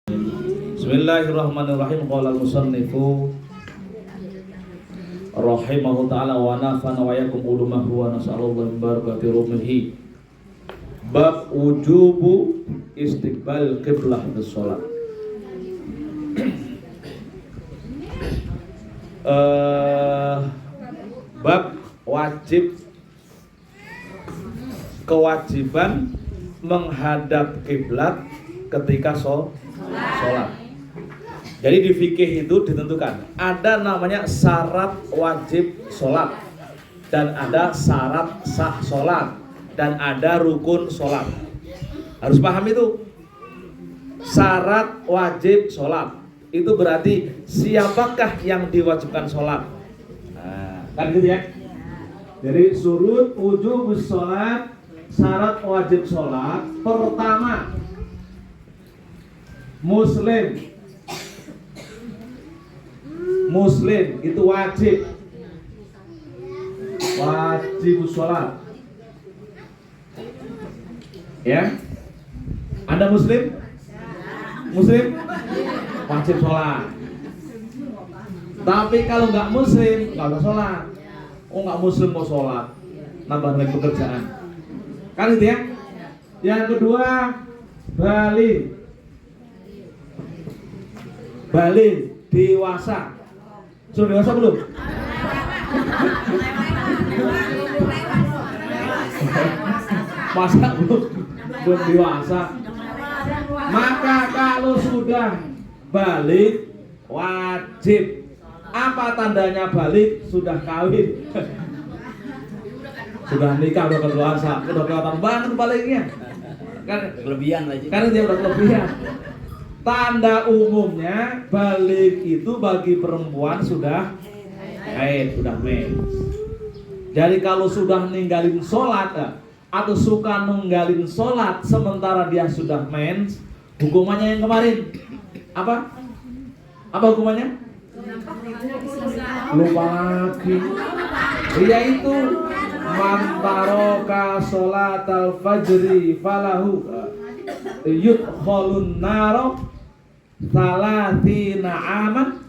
Bismillahirrahmanirrahim. Qala al-musannifu rahimahu ta'ala wa nafa'ana wa yakum ulumahu wa nas'alullah barakati rumihi. Bab wujubu istiqbal qiblah bis shalat. Bab kewajiban menghadap kiblat ketika sholat. Jadi di fikih itu ditentukan ada namanya syarat wajib sholat, dan ada syarat sah sholat, dan ada rukun sholat. Harus paham itu. Syarat wajib sholat itu berarti siapakah yang diwajibkan sholat. Nah, kan gitu ya. Jadi surut wujub sholat, syarat wajib sholat. Pertama, Muslim itu wajib sholat. Ya, Anda Muslim wajib sholat. Tapi kalau nggak Muslim nggak usah sholat. Oh, nggak Muslim mau sholat, nambah lagi pekerjaan. Kan itu ya. Yang kedua, balik dewasa. Sudah dewasa belum? Masa belum dewasa? Maka kalau sudah balik wajib. Apa tandanya balik? Sudah kawin. Sudah nikah, udah dewasa, udah kelihatan banget baliknya. Kan Kelebihan aja. karena dia udah kelebihan. Tanda umumnya balik itu bagi perempuan sudah haid, sudah mens. Jadi kalau sudah ninggalin sholat atau suka ninggalin sholat sementara dia sudah mens, hukumannya yang kemarin apa? Apa hukumannya? Lupa lagi. Yaitu man taraka sholatal fajri falahu yudkhalun naro salatina aman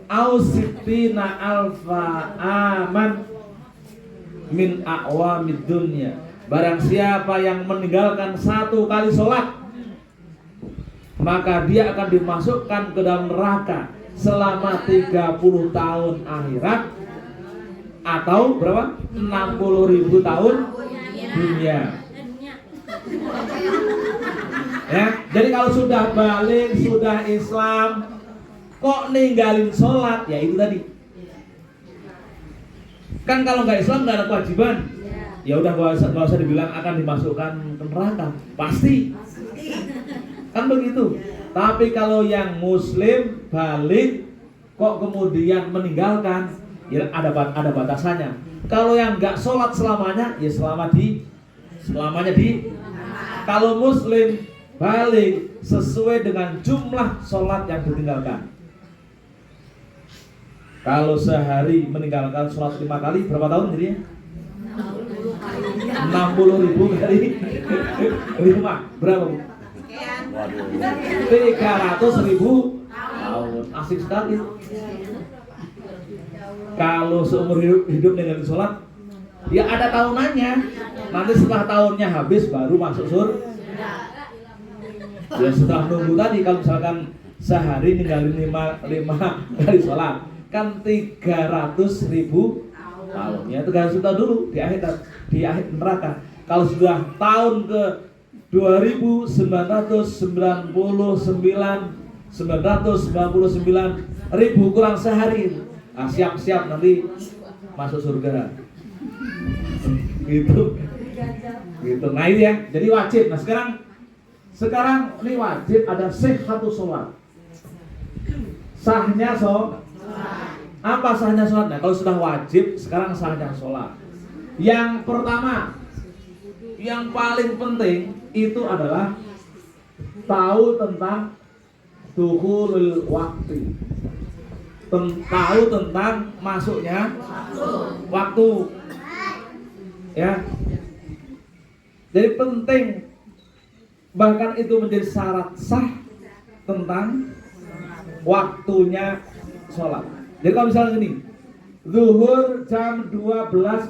au sittina alfa aman min a'wamid dunya. Barang siapa yang meninggalkan satu kali sholat, maka dia akan dimasukkan ke dalam neraka selama 30 tahun akhirat, atau berapa? 60.000 tahun dunia. Ya, jadi kalau sudah balik, sudah Islam, kok ninggalin sholat, ya itu tadi. Kan kalau nggak Islam nggak ada kewajiban, ya udah nggak usah dibilang akan dimasukkan ke neraka, pasti. Kan begitu. Tapi kalau yang Muslim balik, kok kemudian meninggalkan, ya ada batasannya. Kalau yang nggak sholat selamanya, ya selamanya di. Kalau Muslim balik sesuai dengan jumlah sholat yang ditinggalkan. Kalau sehari meninggalkan sholat 5 kali, berapa tahun jadinya? 60.000 kali 5, berapa Bu? 300.000 tahun. Asik sekali. Kalau seumur hidup dengan sholat, ya ada tahunannya. Nanti setelah tahunnya habis baru masuk surga. Ya setelah nunggu tadi, kalau misalkan sehari ninggalin 5 kali sholat, kan 300.000 tahun. Ya 300 tahun dulu di akhir neraka. Kalau sudah tahun ke 999.999.000 kurang sehari, nah, siap-siap nanti masuk surga. Gitu. Nah ini ya, jadi wajib. Nah sekarang ini wajib ada sihhatu sholat. Sahnya sholat. Apa sahnya sholat? Nah kalau sudah wajib, sekarang sahnya sholat. Yang pertama, yang paling penting itu adalah tahu tentang dukhulul waktu. Tahu tentang masuknya waktu. Ya. Jadi penting, bahkan itu menjadi syarat sah tentang waktunya sholat. Jadi kalau misalnya gini, zuhur jam 12.00,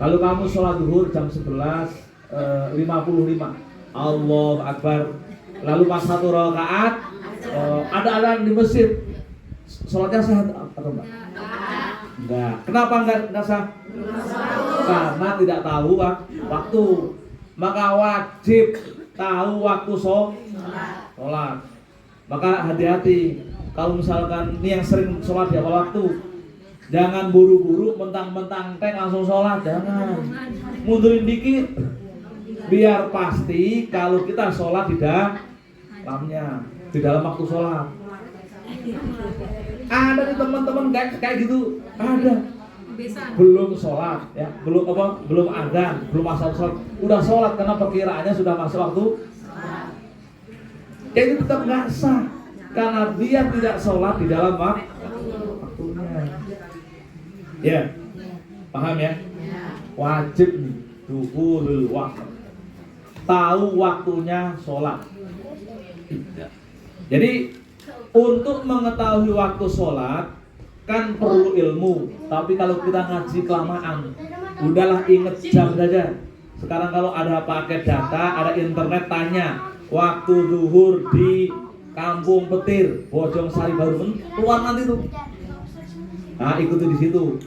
lalu kamu sholat zuhur jam 11.55, Allahu Akbar, lalu pas 1 rakaat ada adzan di masjid, sholatnya sah atau enggak? Enggak. Kenapa enggak sah? Karena tidak tahu waktu. Maka wajib tahu waktu sholat. Maka hati-hati kalau misalkan ini yang sering sholat di awal waktu, jangan buru-buru mentang-mentang langsung sholat, jangan. Mundurin dikit, biar pasti kalau kita sholat di dalamnya, di dalam waktu sholat. Ada nih teman-teman kayak gitu, ada. Belum sholat, ya, belum adzan, belum masuk sholat, udah sholat karena perkiraannya sudah masuk waktu. Itu tetap nggak sah karena dia tidak sholat di dalam waktunya. Ya, paham ya? Wajib nih, duhurul waktu, tahu waktunya sholat. Jadi untuk mengetahui waktu sholat kan perlu ilmu, tapi kalau kita ngaji kelamaan, udahlah inget jam saja. Sekarang kalau ada pakai data, ada internet, tanya waktu zuhur di Kampung Petir, Bojong Sari Baru, keluar nanti tuh. Nah, ikuti di situ.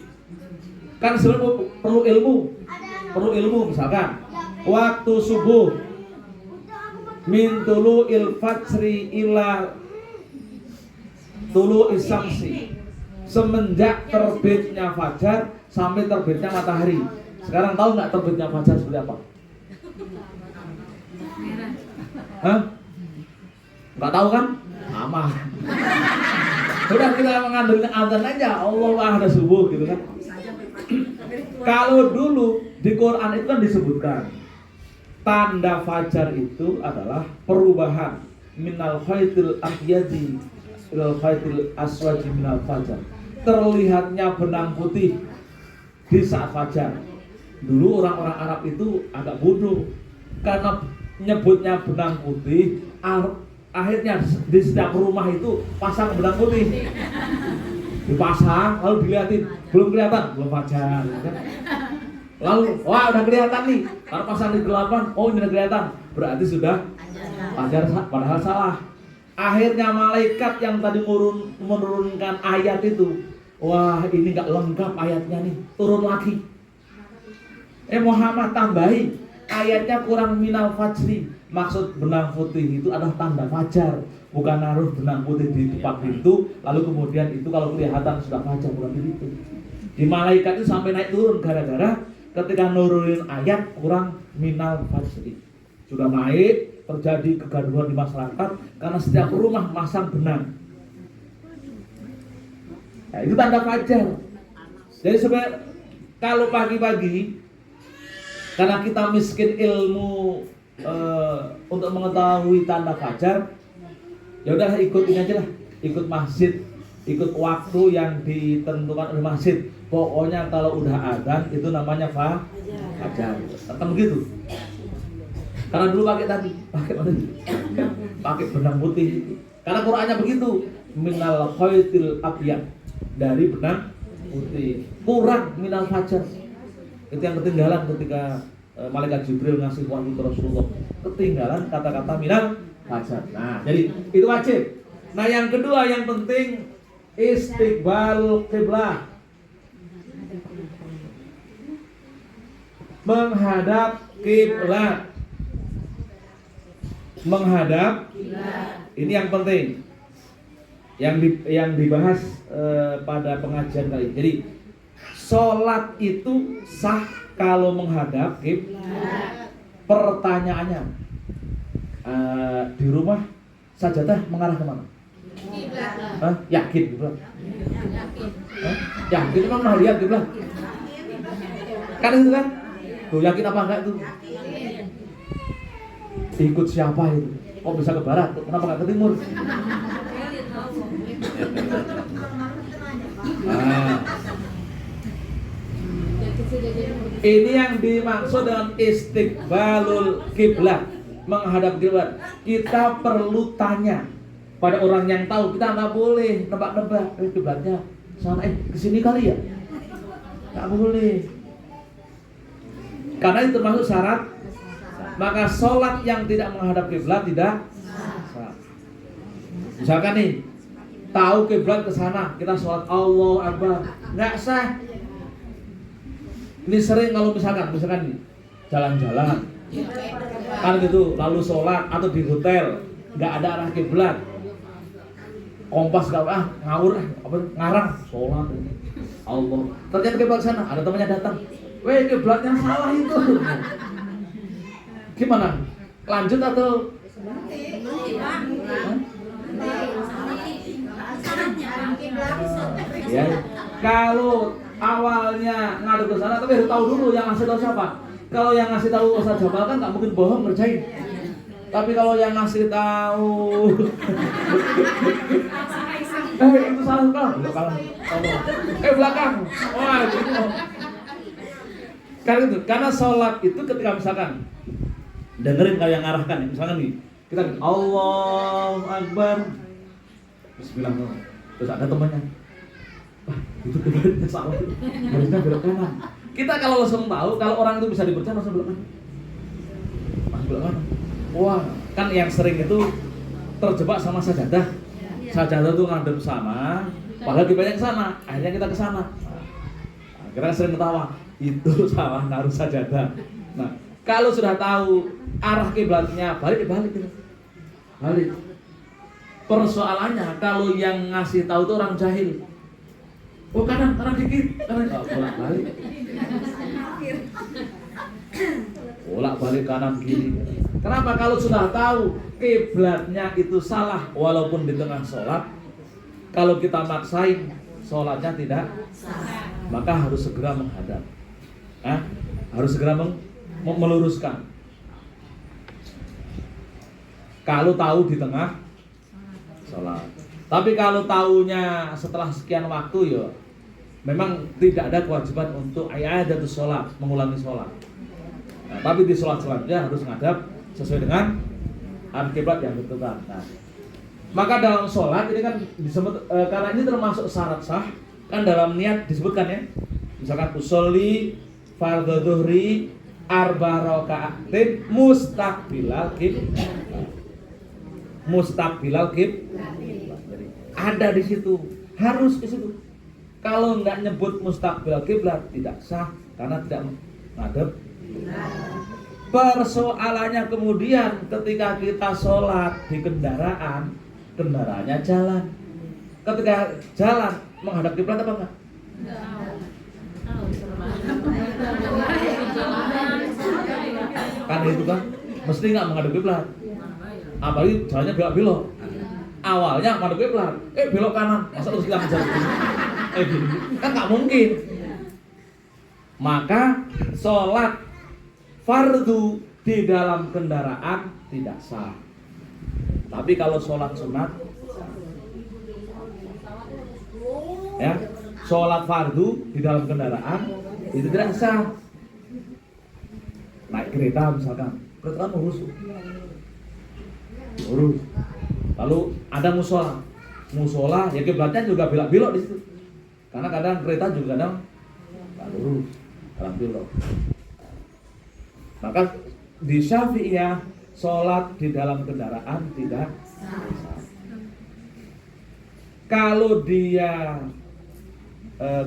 Kan sebenarnya perlu ilmu, misalkan waktu subuh min tulu il fajri ila tulu isamsi, semenjak terbitnya fajar sampai terbitnya matahari. Sekarang tahu nggak terbitnya fajar seperti apa? Hah? Nggak tahu kan? Sama. Udah kita mengandelin azan aja, Allah ada subuh gitu kan. Kalau dulu di Quran itu kan disebutkan tanda fajar itu adalah perubahan minal khaitil abyadi ilal khaitil aswadi minal fajar. Terlihatnya benang putih di saat fajar. Dulu orang-orang Arab itu agak bodoh karena nyebutnya benang putih, akhirnya di setiap rumah itu pasang benang putih. Dipasang, lalu dilihatin, belum kelihatan, belum fajar. Lalu, wah udah kelihatan nih, kalau pasang di 8, oh ini udah kelihatan, berarti sudah fajar, padahal salah. Akhirnya malaikat yang tadi menurunkan ayat itu, wah ini gak lengkap ayatnya nih, turun lagi. Muhammad tambahi, ayatnya kurang minal fajri. Maksud benang putih itu adalah tanda fajar, bukan naruh benang putih di tempat pintu, lalu kemudian itu kalau kelihatan sudah fajar, bukan begitu. Di malaikat itu sampai naik turun gara-gara ketika nurunin ayat kurang minal fajri. Sudah naik, terjadi kegaduhan di masyarakat karena setiap rumah masang benang. Nah, itu tanda fajar. Jadi sebenarnya kalau pagi-pagi karena kita miskin ilmu untuk mengetahui tanda fajar, ya udah ikut ini aja lah, ikut masjid, ikut waktu yang ditentukan oleh masjid. Pokoknya kalau udah adzan itu namanya fajar. Kan begitu. Karena dulu pakai benang putih. Karena Qur'annya begitu, minal khaitil abyad, dari benang putih. Kurang minal fajar. Itu yang ketinggalan ketika malaikat Jibril ngasih wahyu ke Rasulullah, ketinggalan kata-kata minal fajar. Nah, jadi itu wajib. Nah, yang kedua yang penting istiqbal qiblah, menghadap kiblat. Menghadap, ini yang penting, yang dibahas pada pengajian kali ini. Jadi sholat itu sah kalau menghadap kiblat. Pertanyaannya, di rumah sajadah mengarah kemana? Kiblat. Yakin kiblat? Yakin emang pernah lihat kiblat? Kan itu kan? Tuh yakin apa enggak tuh? Ikut siapa itu? Kok bisa ke barat? Kenapa nggak ke timur? Nah, ini yang dimaksud dengan istiqbalul kiblat. menghadap kiblat, kita perlu tanya pada orang yang tahu. Kita nggak boleh nebak-nebak, kiblatnya sana, kesini kali ya, nggak boleh. Karena itu termasuk syarat. Maka sholat yang tidak menghadap kiblat tidak sah. Misalkan nih, tahu kiblat ke sana, kita sholat Allahu Akbar, nggak sah. Ini sering kalau misalkan nih, jalan-jalan kan gitu, lalu sholat atau di hotel nggak ada arah kiblat, kompas gak ngawur ngarang sholat Allah, ternyata kiblat sana, ada temannya datang, weh kiblatnya salah itu, gimana? Lanjut atau? Ya, kalau awalnya ngadu ke sana, tapi harus tahu dulu yang ngasih tahu siapa. Kalau yang ngasih tahu Ustaz Jamal kan nggak mungkin bohong ngerjain. Tapi kalau yang ngasih tahu itu salah kan? Belakang. Wah, gitu. Karena sholat itu ketika misalkan dengerin kalau yang ngarahkan, misalkan nih kita Allahu Akbar, Bismillah, terus ada temannya, itu kiblatnya salah, harusnya belok kanan. Kita kalau langsung tahu, kalau orang itu bisa dipercaya langsung belok kanan, belok kanan. Wah, kan yang sering itu terjebak sama sajadah. Sajadah itu ngadep sana, padahal kiblatnya ke sana, akhirnya kita ke sana. Nah, kita sering ketawa, itu salah naruh sajadah. Nah, kalau sudah tahu arah kiblatnya, balik. Persoalannya kalau yang ngasih tahu itu orang jahil. Oh kanan dikit, bolak-balik kanan kiri. Kenapa? Kalau sudah tahu kiblatnya itu salah, walaupun di tengah sholat, kalau kita maksain sholatnya tidak sah, maka harus segera menghadap. Harus segera meluruskan. Kalau tahu di tengah sholat. Tapi kalau tahunya setelah sekian waktu ya, memang tidak ada kewajiban untuk i'adatus sholat, mengulangi sholat. Nah, tapi di sholat selanjutnya harus ngadap sesuai dengan arah kiblat yang ditentukan. Nah, maka dalam sholat ini kan disebut karena ini termasuk syarat sah, kan dalam niat disebutkan ya. Misalkan usolli fardhu dhuhri arba raka'atin mustaqbilal qiblat. Ada di situ, harus di situ. Kalau nggak nyebut mustaqbil kiblat tidak sah karena tidak ngadep. Persoalannya kemudian ketika kita sholat di kendaraannya jalan. Ketika jalan menghadap kiblat apa enggak? Kan itu kan mesti nggak menghadap kiblat. Apalagi jalannya belok-belok. Awalnya menghadap kiblat, belok kanan, masa terus kita ngejar gini? Kan nggak mungkin. Maka sholat fardu di dalam kendaraan tidak sah. Tapi kalau sholat sunat, ya, sholat fardu di dalam kendaraan itu tidak sah. Naik kereta misalkan, kereta urus. Lalu ada musola ya kiblatnya juga belok-belok di situ. Karena kadang kereta juga kadang lurus, kadang belok. Maka di Syafi'iyah sholat di dalam kendaraan tidak sah. Kalau dia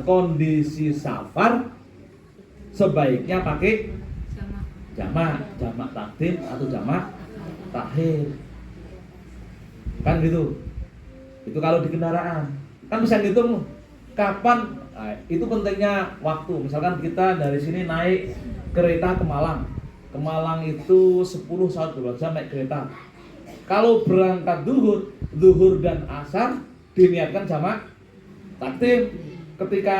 kondisi safar, sebaiknya pakai jamak takdim atau jamak takhir. Kan gitu. Itu kalau di kendaraan. Kan bisa ngitung kapan. Nah, itu pentingnya waktu. Misalkan kita dari sini naik kereta ke Malang. Ke Malang itu 10 saat 12 jam naik kereta. Kalau berangkat zuhur dan asar diniatkan jamak takdim. Ketika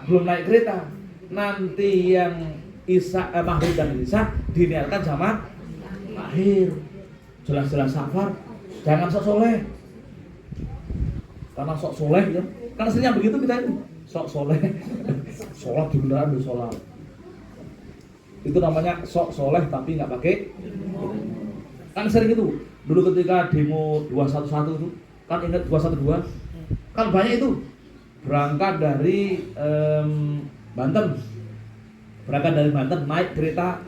belum naik kereta, nanti yang maghrib dan isya diniatkan jamak takhir. Jelas-jelas safar. Jangan sok soleh. Karena sok soleh ya. Karena seringnya begitu kita ini. Sok soleh. Sholat di kendaraan di sholat. Itu namanya sok soleh tapi nggak pakai. Kan sering itu. Dulu ketika demo 211 itu, kan ingat 212? Kan banyak itu. Berangkat dari Banten. Berangkat dari Banten naik kereta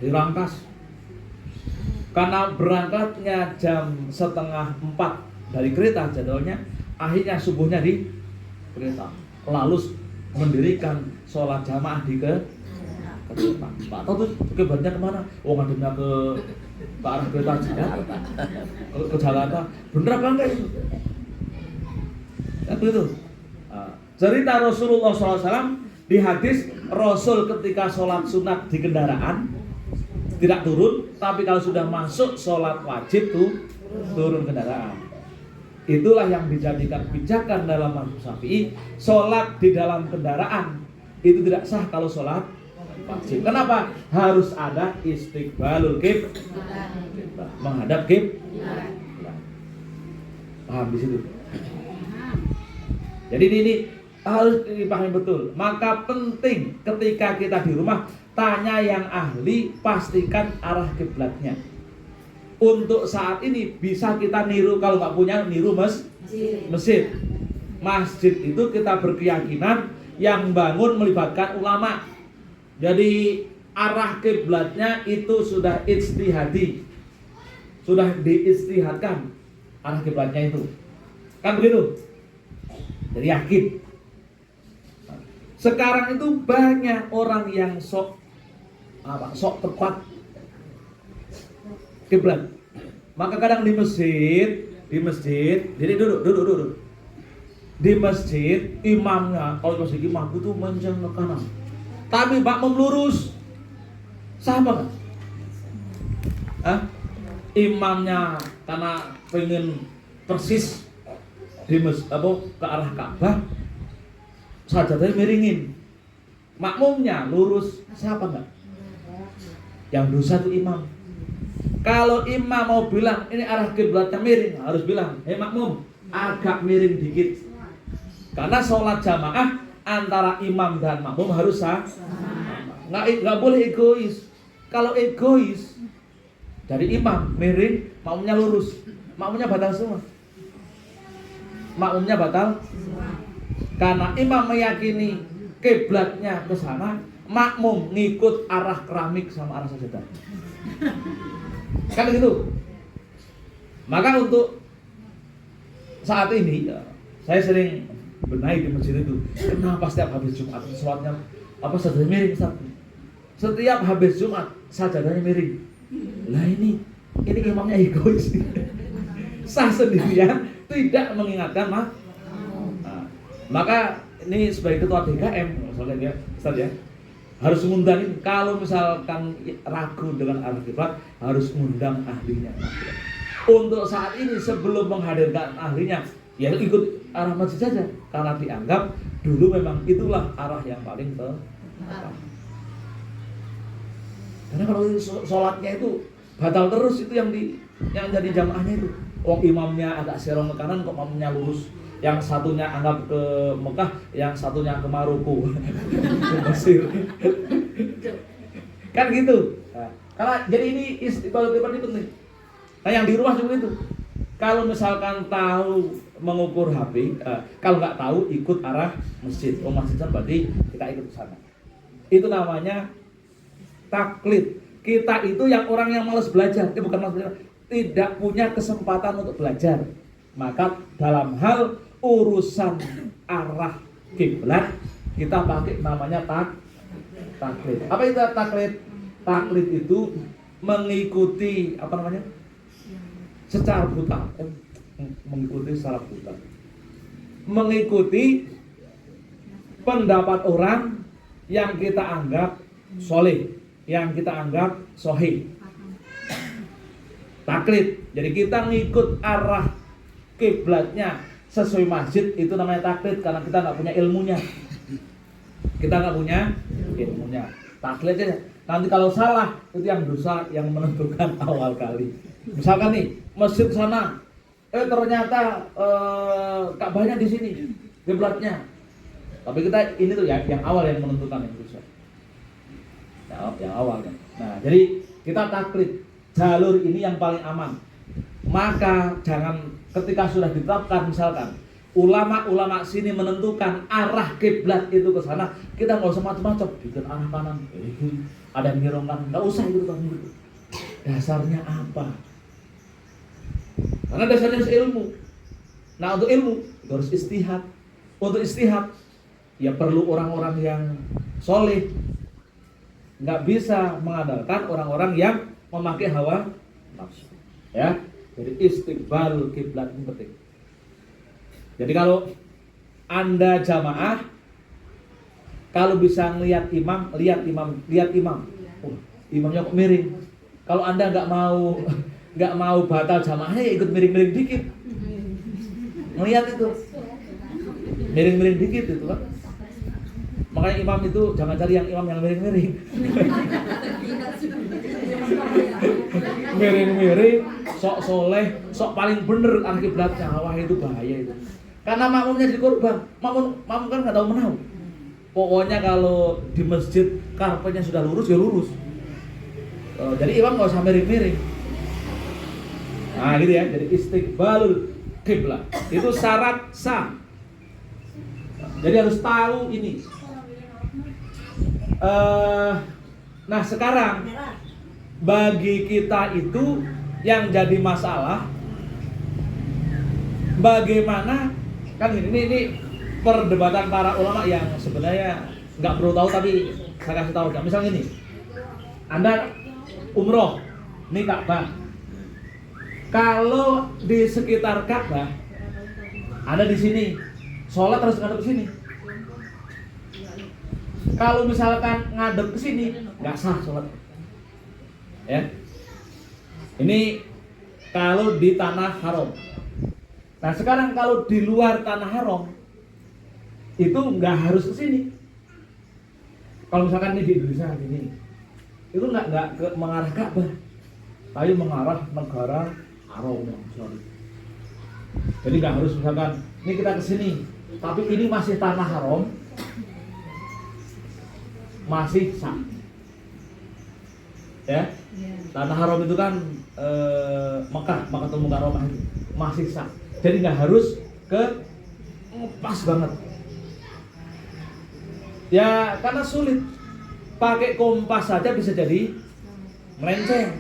di Rangkas. Karena berangkatnya jam 3:30 dari kereta jadwalnya, akhirnya subuhnya di kereta. Lalu mendirikan sholat jamaah di kereta. Pak tahu tuh kiblatnya kemana? Oh, ngadepnya ke arah kereta Jakarta. Ke Jakarta. Bener apa enggak itu? Kan begitu. Cerita Rasulullah SAW di hadis, Rasul ketika sholat sunat di kendaraan tidak turun, tapi kalau sudah masuk sholat wajib tuh turun kendaraan. Itulah yang dijadikan pijakan dalam mazhab Syafi'i, sholat di dalam kendaraan itu tidak sah kalau sholat wajib. Kenapa? Harus ada istiqbalul qiblah, menghadap qiblah. Paham di situ? Jadi ini harus dipahami betul. Maka penting ketika kita di rumah, tanya yang ahli, pastikan arah kiblatnya. Untuk saat ini bisa kita niru, kalau nggak punya niru masjid. Masjid itu kita berkeyakinan yang bangun melibatkan ulama. Jadi arah kiblatnya itu sudah ijtihadi, sudah diijtihadkan arah kiblatnya itu. Kan begitu? Jadi yakin. Sekarang itu banyak orang yang sok tepat kiblat. Maka kadang di masjid, jadi duduk. Di masjid imamnya, kalau masjid imam itu menjeng ke kanan. Tapi makmum lurus. Sama kan? Imamnya karena pengen persis di ke arah Ka'bah, sajadahnya miringin. Makmumnya lurus, siapa enggak? Yang dosa itu imam. Kalau imam mau bilang ini arah kiblatnya miring, harus bilang, "Hei makmum, agak miring dikit." Karena sholat jamaah antara imam dan makmum harus sah. Nggak boleh egois. Kalau egois dari imam miring, makmumnya lurus, makmumnya batal semua. Makmumnya batal. Karena imam meyakini kiblatnya ke sana, makmum ngikut arah keramik sama arah sajadah. Kan gitu. Maka untuk saat ini saya sering benahi di masjid itu. Kenapa setiap habis Jumat sholatnya sajadahnya miring? Setiap habis Jumat sajadahnya miring. Lah ini imamnya egois. Sah sendirian, tidak mengingatkan maka ini sebagai ketua DKM misalnya ya, Ustaz ya, harus ngundang. Kalau misalkan ragu dengan arah kiblat, harus ngundang ahlinya. Untuk saat ini sebelum menghadirkan ahlinya, ya ikut arah masjid saja, karena dianggap dulu memang itulah arah yang paling tepat. Karena kalau sholatnya itu batal terus, itu yang jadi jamaahnya itu. Imamnya agak serong ke kanan, kok makmumnya lurus. Yang satunya anggap ke Mekah, yang satunya ke Maroko, ke Mesir. Kan gitu. Karena jadi ini istiqbalul qiblat itu penting. Nah yang di rumah juga itu. Kalau misalkan tahu mengukur HP, kalau nggak tahu ikut arah masjid. Masjid berarti kita ikut ke sana. Itu namanya taklid. Kita itu yang orang yang malas belajar, bukan malas belajar, tidak punya kesempatan untuk belajar. Maka dalam hal urusan arah kiblat kita pakai namanya taklid. Apa itu taklid? Taklid itu mengikuti secara buta. Mengikuti pendapat orang yang kita anggap soleh, yang kita anggap sohih. Taklid. Jadi kita ngikut arah kiblatnya sesuai masjid, itu namanya taklid, karena kita nggak punya ilmunya. Taklid aja. Nanti kalau salah, itu yang dosa yang menentukan awal kali. Misalkan nih, masjid sana, ternyata Ka'bahnya di sini, kiblatnya. Tapi kita ini tuh ya, yang awal yang menentukan yang dosa. Yang awal kan. Nah, jadi kita taklid. jalur ini yang paling aman. Maka jangan ketika sudah ditetapkan misalkan ulama-ulama sini menentukan arah kiblat itu ke sana, kita nggak usah macam-macam bikin arah kanan, ada yang nyerongkan, nggak usah itu kamu. Dasarnya apa? Karena dasarnya harus ilmu. Nah untuk ilmu itu harus istihad. Untuk istihad ya perlu orang-orang yang soleh. Nggak bisa mengandalkan orang-orang yang memakai hawa nafsu. Ya, jadi istiqbal kiblat ini penting. Jadi kalau Anda jamaah, kalau bisa lihat imam. Oh, imamnya kok miring. Kalau Anda nggak mau batal jamaahnya, ya ikut miring-miring dikit. Melihat itu, miring-miring dikit itu kan. Makanya imam itu jangan cari yang imam yang miring-miring. Miring-miring, sok soleh, sok paling bener arah kiblatnya. Wah itu bahaya itu. Karena makmumnya jadi korban. Makmum kan nggak tahu menau. Pokoknya kalau di masjid karpetnya sudah lurus ya lurus. Jadi imam nggak usah miring-miring. Nah gitu ya. Jadi istiqbalul kiblat itu syarat sah. Jadi harus tahu ini. Nah sekarang bagi kita itu yang jadi masalah bagaimana kan ini perdebatan para ulama yang sebenarnya nggak perlu tahu tapi saya kasih tahu. Misalnya ini, Anda umroh, ini Ka'bah. Kalau di sekitar Ka'bah, Anda di sini, sholat harus ngadep ke sini. Kalau misalkan ngadep ke sini, nggak sah sholat. Ya, ini kalau di tanah haram. Nah sekarang kalau di luar tanah haram itu nggak harus ke sini. Kalau misalkan ini di Indonesia ini, itu nggak mengarah Ka'bah, tapi mengarah negara haram yang sorry. Jadi nggak harus misalkan ini kita ke sini, tapi ini masih tanah haram, masih sah. Ya, tanah haram itu kan Mekah atau Mukarramah itu masih sah. Jadi nggak harus ke pas banget. Ya karena sulit. Pakai kompas saja bisa jadi melenceng.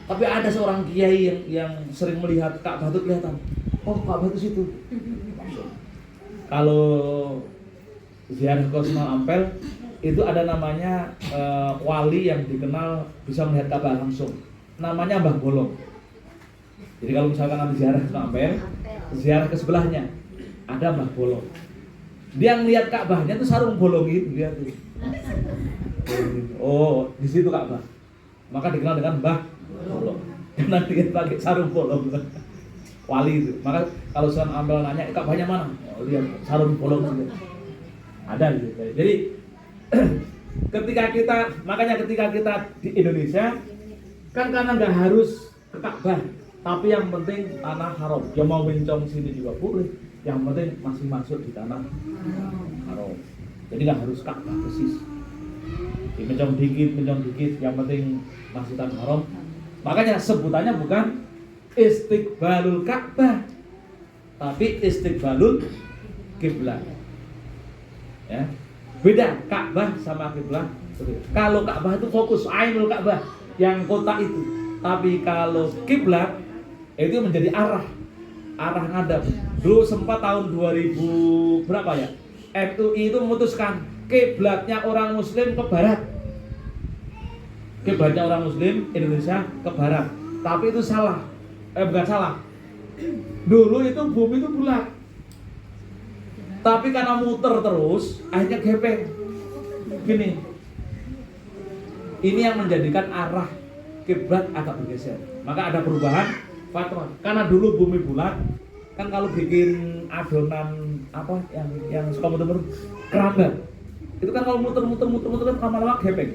Tapi ada seorang kiai yang sering melihat Ka'bah itu kelihatan. Oh Ka'bah itu situ. Kalau ziarah ke Sunan Ampel itu ada namanya wali yang dikenal bisa melihat Ka'bah langsung. Namanya Mbah Bolong. Jadi kalau misalkan nanti ziarah ke Sunan Ampel, ziarah ke sebelahnya ada Mbah Bolong. Dia ngelihat Ka'bahnya tuh sarung bolong itu dia tuh. Oh, di situ Ka'bah. Maka dikenal dengan Mbah Bolong. Karena dia pakai sarung bolong. Wali itu. Maka kalau Sunan Ampel nanya, Ka'bahnya mana? Oh, lihat sarung bolong itu. Ada gitu. Jadi makanya ketika kita di Indonesia kan karena nggak harus ke Ka'bah, tapi yang penting tanah haram. Yang mau mencong sini juga boleh. Yang penting masih masuk di tanah haram. Jadi nggak harus Ka'bah persis. Mencong dikit, yang penting masih tanah haram. Makanya sebutannya bukan istiqbalul Ka'bah, tapi istiqbalul kiblat. Ya. Beda Ka'bah sama kiblat. Kalau Ka'bah itu fokus ainul Ka'bah yang kota itu. Tapi kalau kiblat itu menjadi arah ngadap. Dulu sempat tahun 2000 berapa ya? MUI itu memutuskan kiblatnya orang muslim ke barat. Kiblatnya orang muslim Indonesia ke barat. Tapi itu salah. Bukan salah. Dulu itu bumi itu bulat. Tapi karena muter terus, akhirnya gepeng. Gini. Ini yang menjadikan arah kiblat agak bergeser. Maka ada perubahan fatwa. Karena dulu bumi bulat, kan kalau bikin adonan apa yang suka muter-muter kerambat. Itu kan kalau muter-muter kan lama-lama gepeng.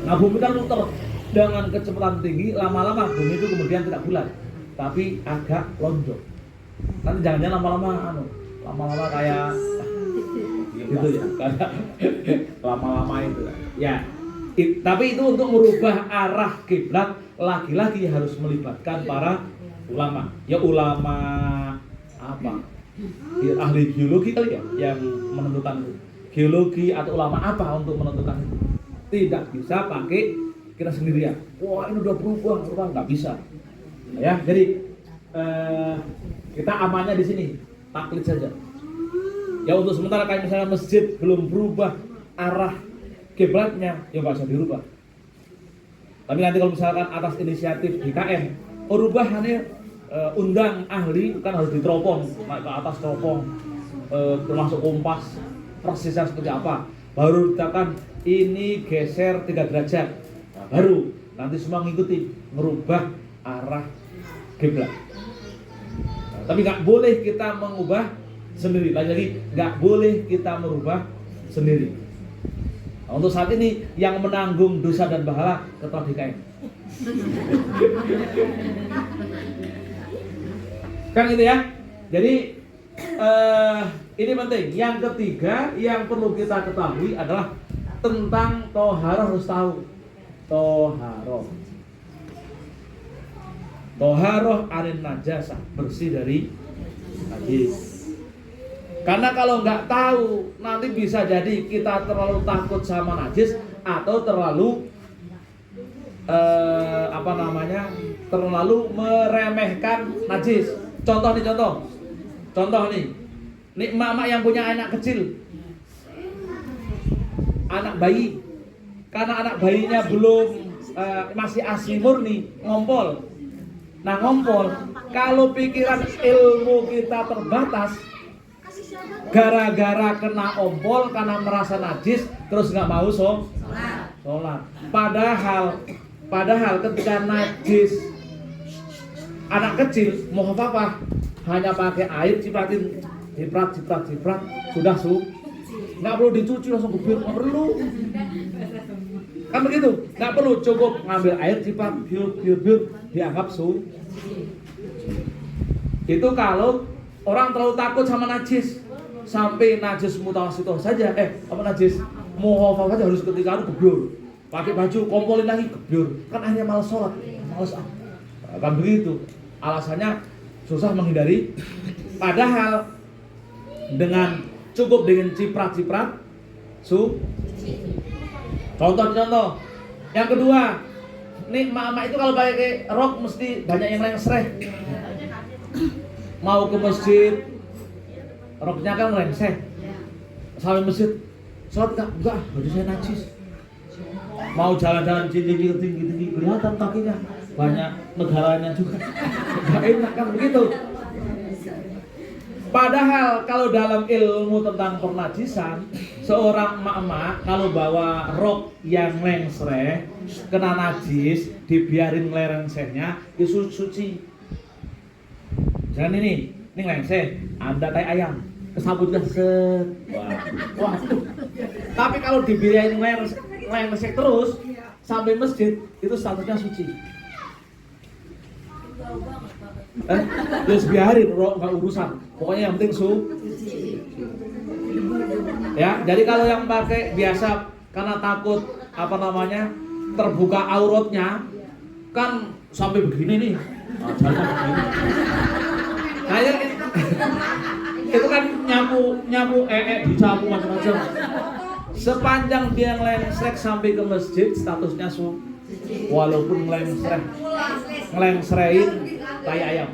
Nah, bumi kan muter dengan kecepatan tinggi, lama-lama bumi itu kemudian tidak bulat, tapi agak lonjong. Nanti jangan-jangan lama-lama kayak gitu ya, kayak lama-lama itu ya. Tapi itu untuk merubah arah kiblat lagi-lagi harus melibatkan para ulama. Ya ulama apa? Ahli geologi kali ya yang menentukan itu. Geologi atau ulama apa untuk menentukan itu. Tidak bisa pakai kita sendirian. Wah, ini udah berubah, nggak bisa. Ya, jadi kita amannya di sini, taklid saja. Ya untuk sementara kayak misalnya masjid belum berubah arah kiblatnya, ya nggak usah dirubah. Tapi nanti kalau misalkan atas inisiatif DKM, rubah hanya undang ahli, kan harus diteropong, naik ke atas teropong, termasuk kompas, persisnya seperti apa. Baru dikatakan ini geser 3 derajat, nah, baru nanti semua ngikuti, merubah arah kiblat. Nah, tapi nggak boleh kita mengubah sendiri, lagi nggak boleh kita merubah sendiri. Nah, untuk saat ini yang menanggung dosa dan pahala ketua DKM. Kan itu ya. Jadi ini penting. Yang ketiga yang perlu kita ketahui adalah tentang toharoh, harus tahu toharoh. Toharoh anin najasah, bersih dari najis. Karena kalau nggak tahu, nanti bisa jadi kita terlalu takut sama najis atau terlalu terlalu meremehkan najis. Contoh nih, nih emak-emak yang punya anak kecil, anak bayi, karena anak bayinya belum masih ASI murni, ngompol. Nah ngompol, kalau pikiran ilmu kita terbatas, gara-gara kena ompol karena merasa najis terus nggak mau sholat. Padahal ketika najis anak kecil mau apa hanya pakai air cipratin, ciprat sudah nggak perlu dicuci langsung gebir, nggak perlu. Kan begitu, nggak perlu, cukup ngambil air ciprat biur dianggap Itu kalau orang terlalu takut sama najis, sampai najis mutawasito saja, najis muhafaf saja harus ketika itu gebyur, pakai baju kompolin lagi gebyur, kan akhirnya malas sholat, kan begitu. Alasannya susah menghindari, padahal dengan cukup dengan ciprat contoh. Yang kedua, nih mama itu kalau pakai rok mesti banyak yang lengsreh. Mau ke masjid, roknya kan lengsreh. Sampai masjid, sholat enggak, baju saya najis. Mau jalan-jalan tinggi kelihatan kakinya, banyak negaranya juga. Enggak enak kan begitu. Padahal kalau dalam ilmu tentang pernajisan, seorang emak-emak kalau bawa rok yang lengsreh, kena najis, dibiarin lengsrehnya, itu suci. Jangan ini lengsreh, Anda kayak ayam, kesabutnya set. Waduh. Tapi kalau dibiarin lengsreh terus sampai masjid, itu statusnya suci. Terus biarin, nggak urusan. Pokoknya yang penting ya, jadi kalau yang pakai biasa karena takut terbuka auratnya, kan sampai begini nih. Begini. Nah, itu kan nyapu dicapu macam-macam. Sepanjang dia ngelengsrek sampai ke masjid, statusnya walaupun ngelengserein tai ayam.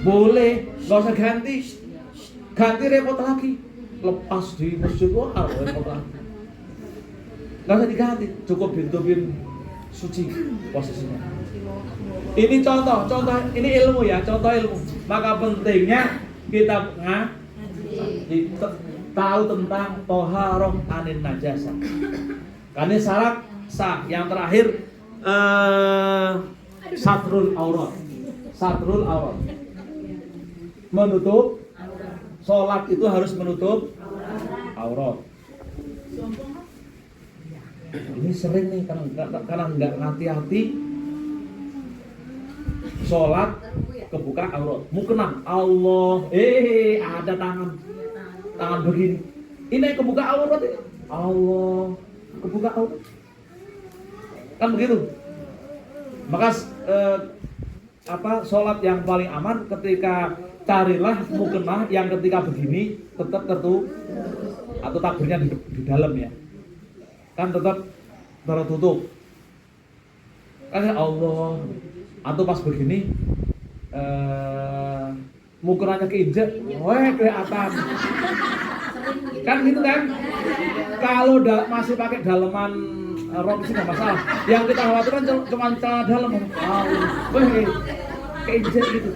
Boleh, nggak usah ganti repot lagi. Lepas di masjid, repot lagi. Nggak usah diganti, cukup ditutupin suci posisinya. Ini contoh ini ilmu ya, contoh ilmu. Maka pentingnya kita tahu tentang toharoh anin najasa. Karena syarat sah. Yang terakhir satrul aurat. Menutup, sholat itu harus menutup aurat. Ini sering nih karena nggak hati-hati, sholat kebuka aurat. Mukena Allah, ada tangan begini. Ini kebuka aurat ini. Allah kebuka aurat. Kan begitu. Maka sholat yang paling aman ketika carilah mukena yang ketika begini tetap tertutup atau takbirnya di dalam ya, kan tetap tertutup kan ya Allah, atau pas begini mukenanya keinjek, kelihatan kan gitu kan. Kalau masih pakai daleman rok sih nggak masalah. Yang kita khawatirkan cuma celana dalam, keinjek gitu.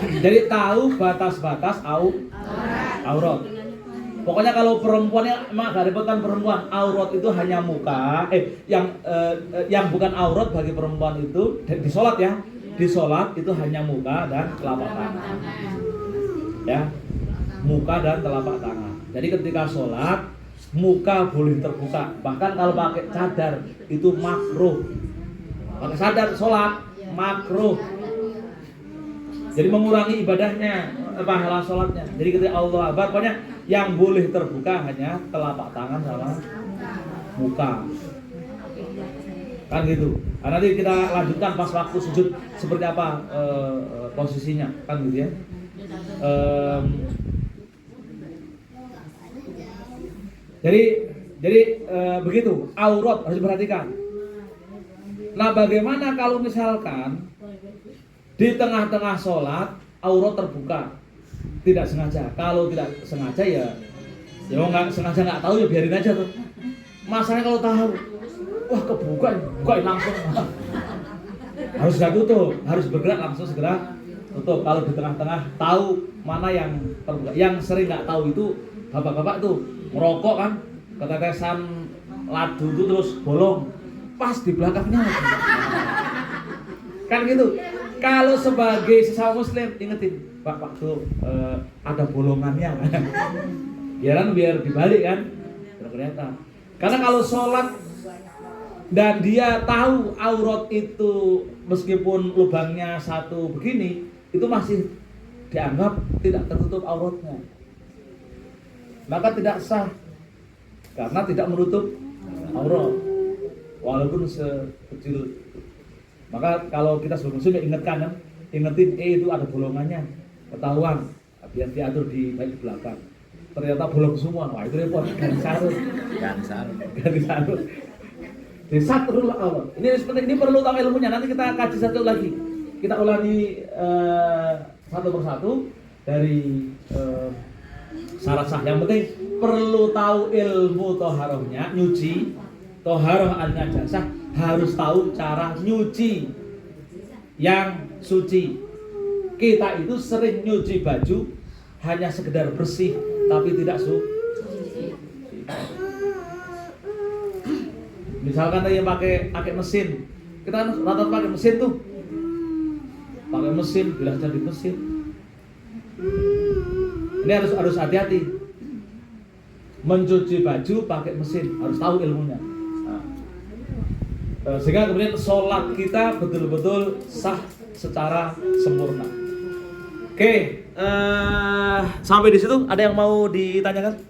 Jadi tahu batas-batas aurat. Pokoknya kalau perempuannya emang gak repot kan, perempuan aurat itu hanya muka. Yang bukan aurat bagi perempuan itu di sholat ya. Di sholat itu hanya muka dan telapak tangan. Ya, muka dan telapak tangan. Jadi ketika sholat muka boleh terbuka. Bahkan kalau pakai cadar itu makruh. Pakai cadar sholat makruh. Jadi mengurangi ibadahnya, pahala sholatnya. Jadi ketika Allah Akbar, pokoknya yang boleh terbuka hanya telapak tangan sama muka. Kan gitu. Nah, nanti kita lanjutkan pas waktu sujud seperti apa posisinya, kan gitu ya. Jadi begitu, aurat harus diperhatikan. Nah, bagaimana kalau misalkan di tengah-tengah sholat aurat terbuka tidak sengaja? Kalau tidak sengaja ya nggak sengaja, nggak tahu ya biarin aja tuh. Masalahnya kalau tahu, wah bukain langsung. Harus gak tutup, harus bergerak langsung segera tutup. Kalau di tengah-tengah tahu mana yang terbuka. Yang sering nggak tahu itu bapak-bapak tuh merokok kan, ketetesan ladu itu terus bolong pas di belakangnya. Kan gitu. Kalau sebagai sesama muslim ingetin, Pak tuh ada bolongannya. biar dibalik kan, ternyata. Karena kalau sholat dan dia tahu aurat itu meskipun lubangnya satu begini, itu masih dianggap tidak tertutup auratnya, maka tidak sah karena tidak menutup aurat walaupun sekecil. Maka kalau kita sebagai muslim ingetin itu ada bolongannya, ketahuan, biar diatur di baik belakang. Ternyata bolong semua, wah itu repot, ganti sarung. Disatur Allah. Ini perlu tahu ilmunya. Nanti kita kaji satu lagi. Kita ulangi satu persatu dari syarat sah. Yang penting perlu tahu ilmu toharohnya, nyuci. Toharoh al-najasah, harus tahu cara nyuci yang suci. Kita itu sering nyuci baju hanya sekedar bersih tapi tidak suci. Misalkan yang pakai mesin, kita kan rata-rata pakai mesin tuh, pakai mesin, bilang jadi mesin. Ini harus hati-hati. Mencuci baju pakai mesin, harus tahu ilmunya. Sehingga kemudian sholat kita betul-betul sah secara sempurna. Oke, sampai di situ ada yang mau ditanyakan?